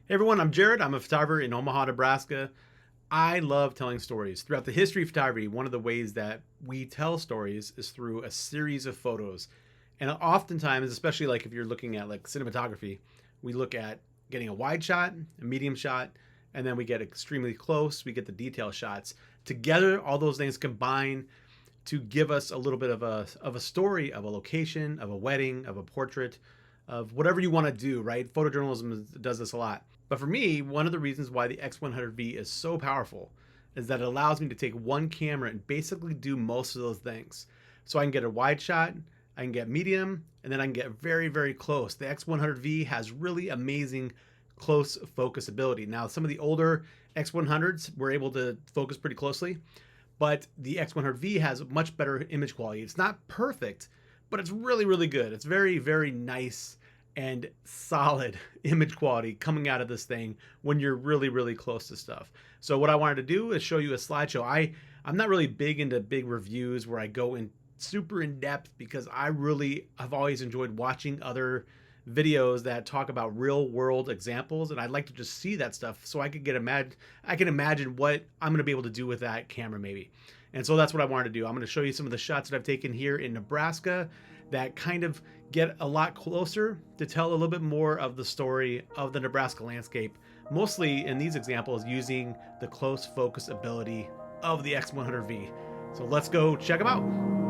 Hey everyone, I'm Jared. I'm a photographer in Omaha, Nebraska. I love telling stories. Throughout the history of photography, one of the ways that we tell stories is through a series of photos. And oftentimes, especially like if you're looking at like cinematography, we look at getting a wide shot, a medium shot, and then we get extremely close, we get the detail shots. Together, all those things combine to give us a little bit of a story, of a location, of a wedding, of a portrait, of whatever you want to do, right? Photojournalism does this a lot. But for me, one of the reasons why the X100V is so powerful is that it allows me to take one camera and basically do most of those things. So I can get a wide shot, I can get medium, and then I can get very, very close. The X100V has really amazing close focus ability. Now, some of the older X100s were able to focus pretty closely, but the X100V has much better image quality. It's not perfect, but it's really, really good. It's very, very nice and solid image quality coming out of this thing when you're really, really close to stuff. So what I wanted to do is show you a slideshow. I'm not really big into big reviews where I go in super in depth because I really have always enjoyed watching other videos that talk about real world examples, and I'd like to just see that stuff so I can imagine what I'm going to be able to do with that camera maybe. And so that's what I wanted to do. I'm going to show you some of the shots that I've taken here in Nebraska that kind of get a lot closer to tell a little bit more of the story of the Nebraska landscape, mostly in these examples using the close focus ability of the X100V. So let's go check them out.